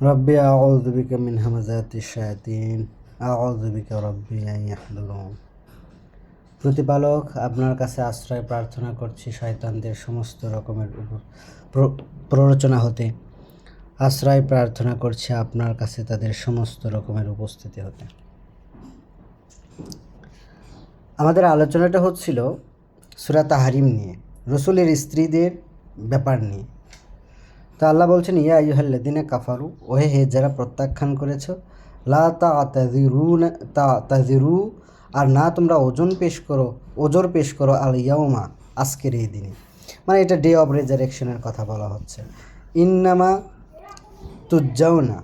রব্বি আউযু বিকা মিন হামাযাতিশ শায়াতিন আউযু বিকা রব্বি আন ইয়াহদুরুন। প্রতিপালক, আপনার কাছে আশ্রয় প্রার্থনা করছি শয়তানদের সমস্ত রকমের প্ররোচনা হতে। আশ্রয় প্রার্থনা করছি আপনার কাছে তাদের সমস্ত রকমের উপস্থিতি হতে। আমাদের আলোচনাটা হচ্ছিল সূরা তাহরিম নিয়ে, রসুলের স্ত্রীদের ব্যাপার নিয়ে। তো আল্লাহ বলছেন, ইয়া আইয়ুহাল্লাযীনা কাফারু, ওহে হে যারা প্রত্যাখ্যান করেছ, লা তা'তাযিরু, আর না তোমরা ওজর পেশ করো আল ইয়াউমা, আজকের এই দিনে। মানে এটা ডে অফ রেজারেকশনের কথা বলা হচ্ছে। ইন্নামা তুজ্জাউনা,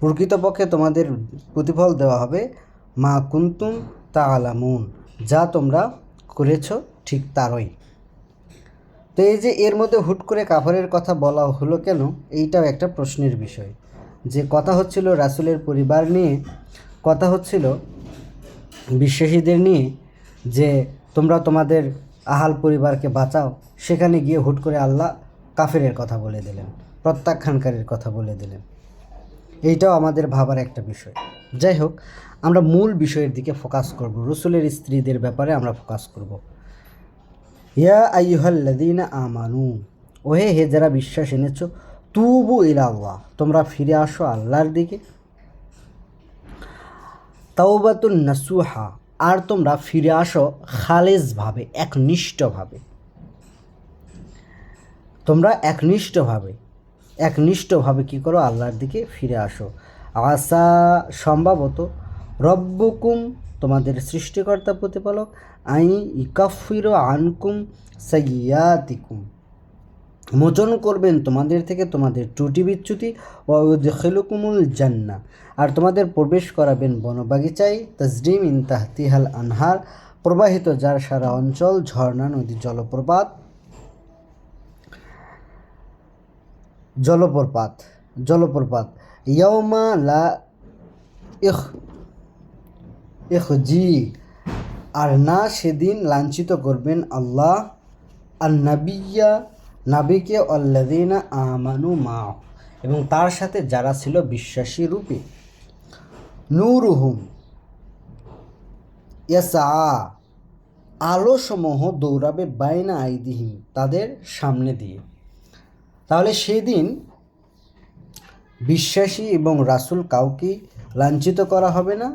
প্রকৃতপক্ষে তোমাদের প্রতিফল দেওয়া হবে মা কুনতুম তা'লামুন, যা তোমরা করেছ ঠিক তারই। তো এই যে এর মধ্যে হুট করে কাফারের কথা বলা হলো কেন, এইটাও একটা প্রশ্নের বিষয়। যে কথা হচ্ছিল রাসূলের পরিবার নিয়ে, কথা হচ্ছিল বিশ্বাসীদের নিয়ে, যে তোমরা তোমাদের আহাল পরিবারকে বাঁচাও, সেখানে গিয়ে হুট করে আল্লাহ কাফেরের কথা বলে দিলেন, প্রত্যাখ্যানকারীর কথা বলে দিলেন। এইটাও আমাদের ভাবার একটা বিষয়। যাই হোক, আমরা মূল বিষয়ের দিকে ফোকাস করব, রসুলের স্ত্রীদের ব্যাপারে আমরা ফোকাস করব। ইয়া আইয়ুহাল্লাযীনা আমানু, ওহে হে যারা বিশ্বাস এনেছো, তুবু ইলাল্লাহ, তোমরা ফিরে আসো আল্লাহর দিকে। তাওবাতুন নাসুহা, আর তোমরা ফিরে আসো খালেজভাবে, একনিষ্ঠভাবে। তোমরা একনিষ্ঠভাবে কী করো, আল্লাহর দিকে ফিরে আসো। আসা, সম্ভবত, রব্বুকুম, তোমাদের সৃষ্টিকর্তা প্রতিপালক, আই ইকাফিরু আনকুম সাইয়্যাতিকুম, মোচন করবেন তোমাদের থেকে তোমাদের ত্রুটি বিচ্যুতি, ওয়া ইউদখিলুকুমুল জান্নাহ, আর তোমাদের প্রবেশ করাবেন বনবাগিচায়, তাজরি মিন তাহতিহাল আনহার, প্রবাহিত যার সারা অঞ্চল ঝর্ণা, নদী, জলপ্রপাত। ইয়াউমা লা ইখজি, আর না সেদিন লাঞ্ছিত করবেন আল্লাহ আর নাবিকে আল্লাযীনা আমানু মা'হু, এবং তার সাথে যারা ছিল বিশ্বাসী রূপে। নূরুহুম ইয়াসআ, আলোসমূহ দৌড়াবে বাইনা আইদিহিম, তাদের সামনে দিয়ে। তাহলে সেদিন বিশ্বাসী এবং রাসূল কাউকে লাঞ্ছিত করা হবে না,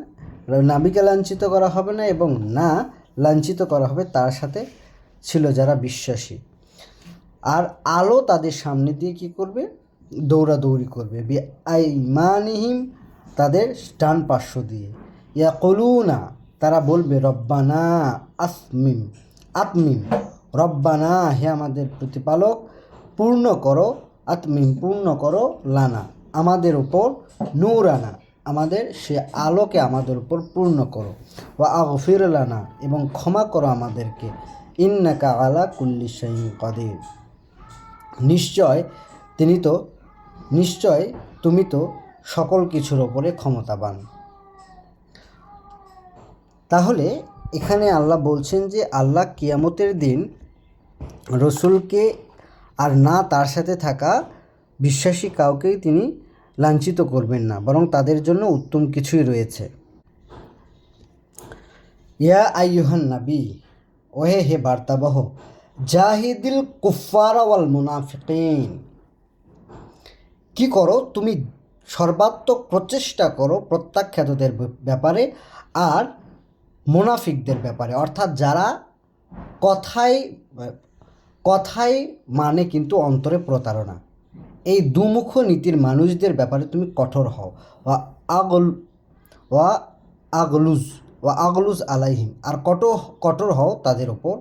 নাবিকে লাঞ্ছিত করা হবে না, এবং না লাঞ্ছিত করা হবে তার সাথে ছিল যারা বিশ্বাসী। আর আলো তাদের সামনে দিয়ে কী করবে, দৌড়াদৌড়ি করবে। বিআইমানিহিম, তাদের ডান পার্শ্ব দিয়ে। ইয়াকুলুনা, তারা বলবে রব্বানা আতমিম, রব্বানা, হে আমাদের প্রতিপালক, পূর্ণ করো লানা, আমাদের উপর, নূরানা, আমাদের সে আলোকে আমাদের উপর পূর্ণ করো, ওয়া আগফির লানা, এবং ক্ষমা করো আমাদেরকে, ইন্নাকা আলা কুল্লি শাইইন কাদির, নিশ্চয় তুমি তো সকল কিছুর ওপরে ক্ষমতাবান। তাহলে এখানে আল্লাহ বলছেন যে আল্লাহ কিয়ামতের দিন রসুলকে আর না তার সাথে থাকা বিশ্বাসী কাউকেই তিনি লাঞ্ছিত করবেন না, বরং তাদের জন্য উত্তম কিছুই রয়েছে। ইয়া আইয়ুহান নাবী, ওহে হে বার্তাবহ, জাহিদিল কুফারা ওয়াল মুনাফিকিন, কি করো তুমি সর্বাত্মক প্রচেষ্টা করো প্রত্যাখ্যাতদের ব্যাপারে আর মুনাফিকদের ব্যাপারে, অর্থাৎ যারা কথায় মানে কিন্তু অন্তরে প্রতারণা, এই দুমুখ নীতির মানুষদের ব্যাপারে তুমি কঠোর হও। ওয়া আগলুজ আলাইহিম, আর কঠোর হও তাদের ওপর।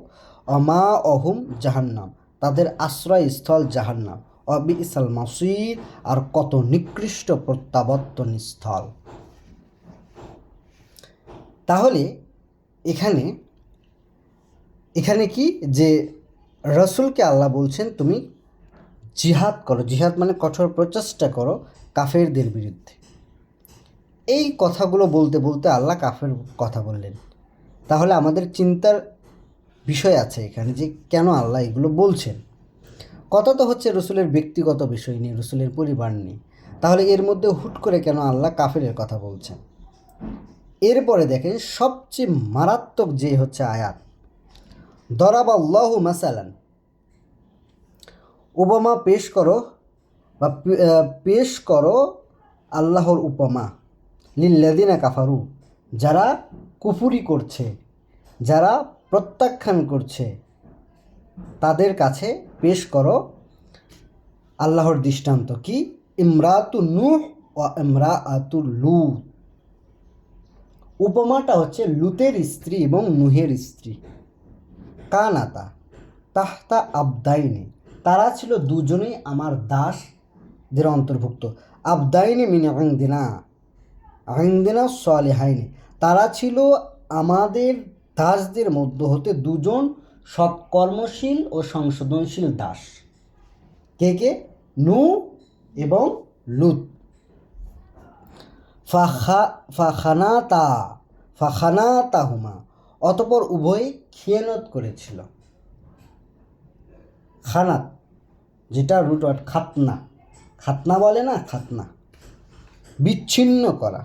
অমা অহুম জাহান্নাম, তাদের আশ্রয়স্থল জাহান্নাম। অবিসাল মাসির, আর কত নিকৃষ্ট প্রত্যাবর্তন স্থল। তাহলে এখানে কি যে রসুলকে আল্লাহ বলছেন তুমি জিহাদ করো, জিহাদ মানে কঠোর প্রচেষ্টা করো কাফেরদের বিরুদ্ধে। এই কথাগুলো বলতে বলতে আল্লাহ কাফের কথা বললেন। তাহলে আমাদের চিন্তার বিষয় আছে এখানে, যে কেন আল্লাহ এগুলো বলছেন। কথা তো হচ্ছে রসুলের ব্যক্তিগত বিষয় নিয়ে, রসুলের পরিবার নিয়ে। তাহলে এর মধ্যে হুট করে কেন আল্লাহ কাফেরের কথা বলছেন? এরপরে দেখেন সবচেয়ে মারাত্মক যে হচ্ছে আয়াত, দরাবাল্লাহু মাসালান, উপমা পেশ করো বা পেশ করো আল্লাহর উপমা, লিল্লাযিনা কাফারু, যারা কুফুরি করছে, যারা প্রত্যাখ্যান করছে, তাদের কাছে পেশ করো আল্লাহর দৃষ্টান্ত। কি? ইমরাতু নূহ ও ইমরাতু লূত। উপমাটা হচ্ছে লুতের স্ত্রী এবং নুহের স্ত্রী। কানাতা তাহতা আবদাইনে, তারা ছিল দুজনেই আমার দাসদের অন্তর্ভুক্ত। আবদাইনে মিন ইনদিনা, ইনদিনা সালিহাইনে, তারা ছিল আমাদের দাসদের মধ্য হতে দুজন সৎকর্মশীল ও সংশোধনশীল দাস। কে কে? নূহ এবং লূত। ফাখানাতাহুমা, অতপর উভয় খিয়ানত করেছিল। খানাত, যেটা রুট ওয়ার্ড খাতনা, খাতনা বলে না, খাতনা, বিচ্ছিন্ন করা,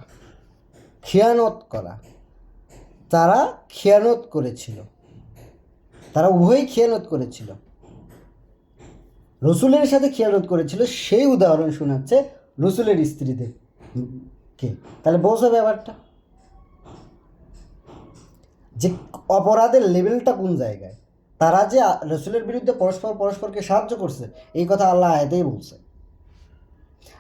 খিয়ানত করা। তারা খিয়ানত করেছিল, তারা উভয়ই খিয়ানত করেছিল, রসুলের সাথে খিয়ানত করেছিল। সেই উদাহরণ শোনাচ্ছে রসুলের স্ত্রীদের কে। তাহলে বোঝো ব্যাপারটা যে অপরাধের লেভেলটা কোন জায়গায়। তারা যে রসুলের বিরুদ্ধে পরস্পরকে সাহায্য করছে, এই কথা আল্লাহ আয়াতেই বলছে।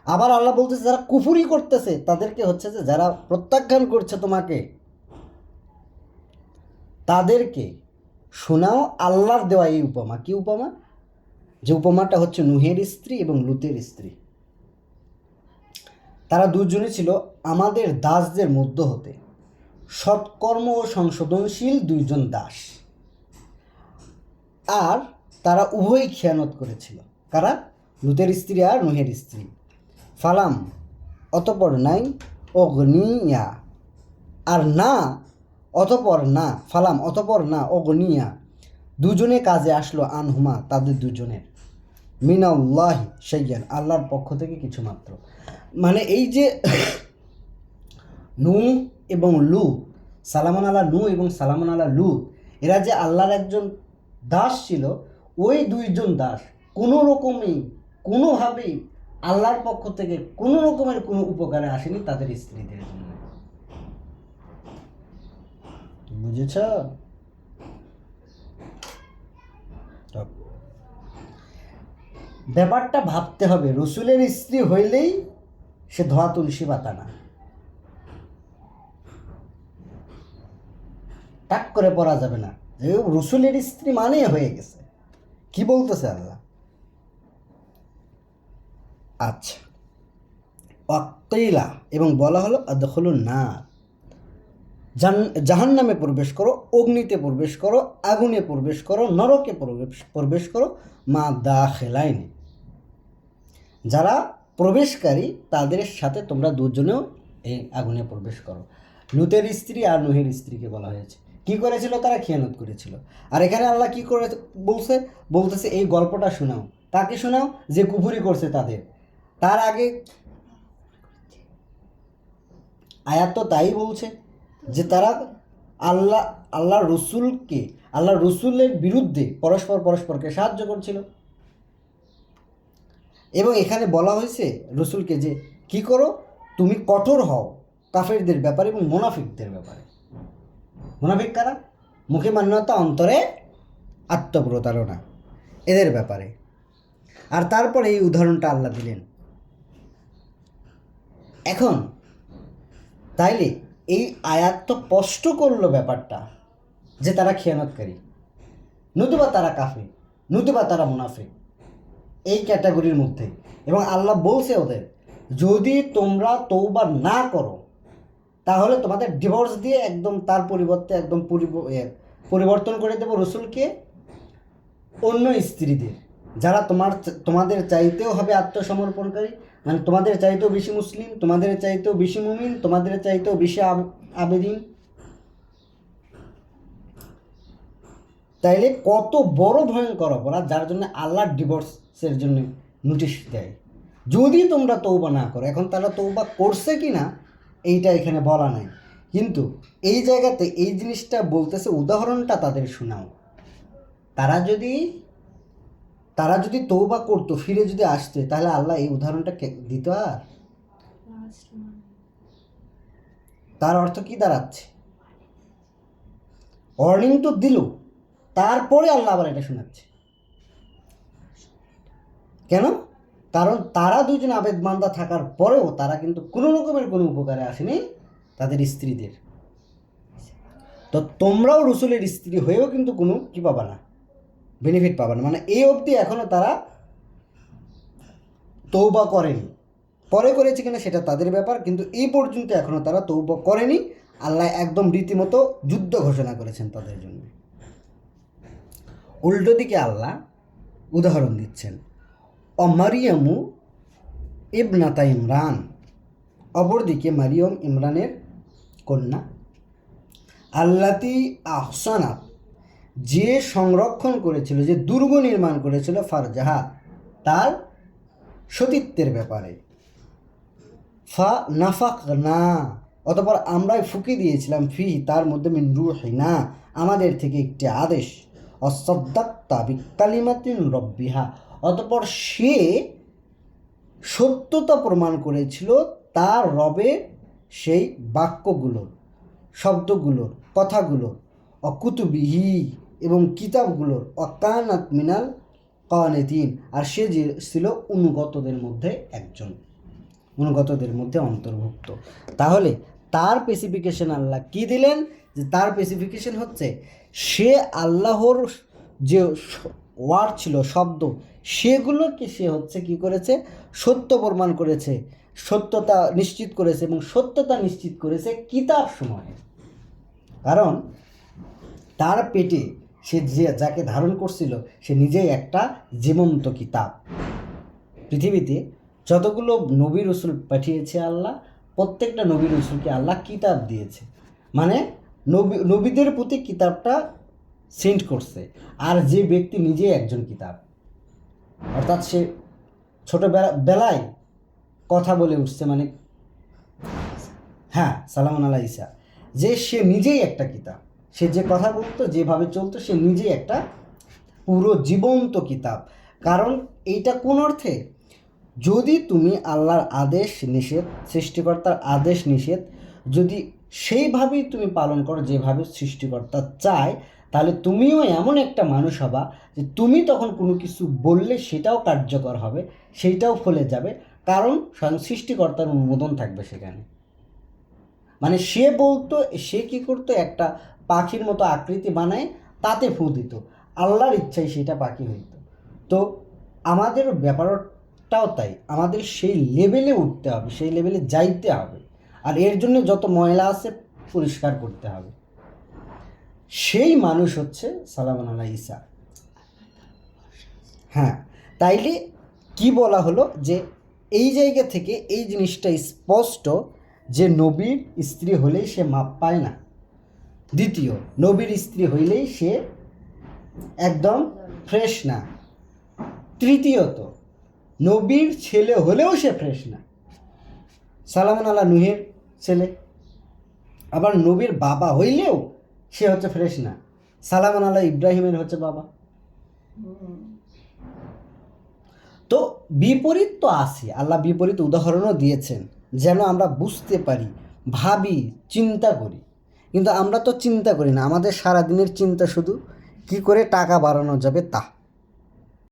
আবার আল্লাহ বলতেছে যারা কুফুরি করতেছে তাদেরকে হচ্ছে যে যারা প্রত্যাখ্যান করছে তোমাকে, তাদেরকে শোনাও আল্লাহর দেওয়া এই উপমা। কি উপমা? যে উপমাটা হচ্ছে নুহের স্ত্রী এবং লুতের স্ত্রী। তারা দুজনে ছিল আমাদের দাসদের মধ্য হতে সৎকর্ম ও সংশোধনশীল দুইজন দাস, আর তারা উভয়ই খেয়ানত করেছিল। কারা? লুতের স্ত্রী আর নুহের স্ত্রী। ফালাম, অতপর নাই, অগ্নিয়া, আর না, অতপর না, ফালাম অতপর না, অগ্নিয়া, দুজনে কাজে আসলো, আনহুমা, তাদের দুজনের, মিনাল্লাহি শাইয়ান, আল্লাহর পক্ষ থেকে কিছু মাত্র। মানে এই যে নূহ এবং লূত, সালামন আলা নূহ এবং সালামন আলা লূত, এরা যে আল্লাহর একজন দাস ছিল, ওই দুইজন দাস কোনো রকমেই কোনোভাবেই আল্লাহর পক্ষ থেকে কোনো রকমের কোনো উপকারে আসেনি তাদের স্ত্রীদের জন্য। বুঝেছ? ব্যাপারটা ভাবতে হবে। রসুলের স্ত্রী হইলেই সে ধোয়া তুলসী পাতা না, টাক করে পড়া যাবে না যে রসুলের স্ত্রী মানে হয়ে গেছে। কি বলতেছে আল্লাহ? আচ্ছা, অক্তিলা, এবং বলা হলো আদখুলুন নার, জাহান্নামে প্রবেশ করো, অগ্নিতে প্রবেশ করো, আগুনে প্রবেশ করো, নরকে প্রবেশ করো, মা দাখিলাইনে, যারা প্রবেশকারী তাদের সাথে তোমরা দুজনেও এই আগুনে প্রবেশ করো। লুতের স্ত্রী আর নুহের স্ত্রীকে বলা হয়েছে। কি করেছিল? তারা খেয়ানত করেছিল। আর এখানে আল্লাহ কি করে বলতেছে এই গল্পটা শোনাও। তাকে শোনাও যে কুফরি করছে তাদের। তার আগে আয়াত তো তাই বলছে যে তারা আল্লাহ রসুলের বিরুদ্ধে পরস্পরকে সাহায্য করছিল। এবং এখানে বলা হয়েছে রসুলকে যে কি করো, তুমি কঠোর হও কাফেরদের ব্যাপারে এবং মুনাফিকদের ব্যাপারে। মুনাফিক কারা? মুখে মান্যতা, অন্তরে আত্মপ্রতারণা, এদের ব্যাপারে। আর তারপরে এই উদাহরণটা আল্লাহ দিলেন। এখন তাইলে এই আয়াত তো স্পষ্ট করলো ব্যাপারটা যে তারা খেয়ানতকারী, নতুবা তারা কাফের, নতুবা তারা মুনাফিক, এই ক্যাটাগরির মধ্যে। এবং আল্লাহ বলছে ওদের, যদি তোমরা তওবা না করো তাহলে তোমাদের ডিভোর্স দিয়ে একদম তার পরিবর্তে একদম পরিবর্তন করে দেবো রসুলকে অন্য স্ত্রীদের, যারা তোমাদের চাইতেও হবে আত্মসমর্পণকারী, মানে তোমাদের চাইতেও বেশি মুসলিম, তোমাদের চাইতেও বেশি মুমিন, তোমাদের চাইতেও বেশি আবেদিন। তাইলে কত বড় ভয়ঙ্কর অপরাধ, যার জন্য আল্লাহর ডিভোর্সের জন্য নোটিশ দেয়। যদি তোমরা তৌবা না করো। এখন তারা তৌবা করছে কি না এইটা এখানে বলা নাই, কিন্তু এই জায়গাতে এই জিনিসটা বলতেছে, উদাহরণটা তাদের শোনাও। তারা যদি তৌবা করতো, ফিরে যদি আসতে, তাহলে আল্লাহ এই উদাহরণটা দিত? আর তার অর্থ কি দাঁড়াচ্ছে? ওয়ার্নিং তো দিল, তারপরে আল্লাহ আবার এটা শোনাচ্ছে কেন? কারণ তারা দুজন আবেদ বান্দা থাকার পরেও তারা কিন্তু কোনো রকমের কোনো উপকারে আসেনি তাদের স্ত্রীদের। তো তোমরাও রসুলের স্ত্রী হয়েও কিন্তু কোনো কি পাবা না, বেনিফিট পাবা না। মানে এই অবধি এখনও তারা তৌবা করেনি, পরে করেছে কিনা সেটা তাদের ব্যাপার, কিন্তু এই পর্যন্ত এখনও তারা তৌবা করেনি। আল্লাহ একদম রীতিমতো যুদ্ধ ঘোষণা করেছেন তাদের জন্য। উল্টো দিকে আল্লাহ উদাহরণ দিচ্ছেন, মারিয়ামু ইবনাতা ইমরান, অপরদিকে মারিয়ম ইমরানের কন্যা, আল্লাতি আহসানাত, যে সংরক্ষণ করেছিল, যে দুর্গ নির্মাণ করেছিল, ফারজাহা, তার সতীত্বের ব্যাপারে, ফা নাফাক না, অতঃপর আমরাই ফুঁকে দিয়েছিলাম, ফি, তার মধ্যে, মিন রূহিনা, আমাদের থেকে একটি আদেশ, অসাদ্দাক্তা বিকালিমাতিন রব্বিহা, অতঃপর সে সত্যতা প্রমাণ করেছিল তার রবের সেই বাক্যগুলোর, শব্দগুলোর, কথাগুলোর, অকুতুবিহি, এবং কিতাবগুলোর, অকানাত মিনাল কানিতিন, আর সে যে ছিল অনুগতদের মধ্যে একজন, অনুগতদের মধ্যে অন্তর্ভুক্ত। তাহলে তার স্পেসিফিকেশন আল্লাহ কি দিলেন? যে তার স্পেসিফিকেশন হচ্ছে সে আল্লাহর যে ওয়ার্ড ছিল, শব্দ, সেগুলোকে সে হচ্ছে কি করেছে, সত্য প্রমাণ করেছে, সত্যতা নিশ্চিত করেছে, এবং সত্যতা নিশ্চিত করেছে কিতাব সময়ে। কারণ তার পেটে সে যে যাকে ধারণ করছিল সে নিজেই একটা জীবন্ত কিতাব। পৃথিবীতে যতগুলো নবী রসুল পাঠিয়েছে আল্লাহ, প্রত্যেকটা নবী রসুলকে আল্লাহ কিতাব দিয়েছে, মানে নবীদের প্রতি কিতাবটা সেন্ড করছে। আর যে ব্যক্তি নিজেই একজন কিতাব, অর্থাৎ সে ছোটবেলায় কথা বলে উঠছে, মানে হ্যাঁ, সালামুন আলা ঈসা, যে সে নিজেই একটা কিতাব, সে যে কথা বলতো, যেভাবে চলতো, সে নিজেই একটা পুরো জীবন্ত কিতাব। কারণ এইটা কোন অর্থে, যদি তুমি আল্লাহর আদেশ নিষেধ, সৃষ্টিকর্তার আদেশ নিষেধ যদি সেইভাবেই তুমি পালন করো যেভাবে সৃষ্টিকর্তা চায়, তাহলে তুমিও এমন একটা মানুষ হবা যে তুমি তখন কোনো কিছু বললে সেটাও কার্যকর হবে, সেইটাও ফলে যাবে, কারণ স্বয়ং সৃষ্টিকর্তার অনুমোদন থাকবে সেখানে। মানে সে বলতো, সে কি করতো, একটা পাখির মতো আকৃতি বানায় তাতে ফু দিত, আল্লাহর ইচ্ছায় সেটা পাখি হইতো। তো আমাদের ব্যাপারটাও তাই, আমাদের সেই লেভেলে উঠতে হবে, সেই লেভেলে যাইতে হবে, আর এর জন্য যত ময়লা আছে পরিষ্কার করতে হবে। সেই মানুষ হচ্ছে সালামুন আলা ঈসা। হ্যাঁ, তাইলে কি বলা হলো, যে এই জায়গা থেকে এই জিনিসটা স্পষ্ট যে নবীর স্ত্রী হলেই সে মাপ পায় না। দ্বিতীয়, নবীর স্ত্রী হইলেই সে একদম ফ্রেশ না। তৃতীয়ত, নবীর ছেলে হলেও সে ফ্রেশ না। সালামুন আলা নূহের ছেলে, আবার নবীর বাবা হইলেও সে হচ্ছে ফ্রেশ না। সালামুন আলা ইব্রাহিমের হচ্ছে বাবা। তো বিপরীত তো আছে, আল্লাহ বিপরীত উদাহরণও দিয়েছেন যেন আমরা বুঝতে পারি, ভাবি, চিন্তা করি। কিন্তু আমরা তো চিন্তা করি না, আমাদের সারাদিনের চিন্তা শুধু কি করে টাকা বাড়ানো যাবে তা।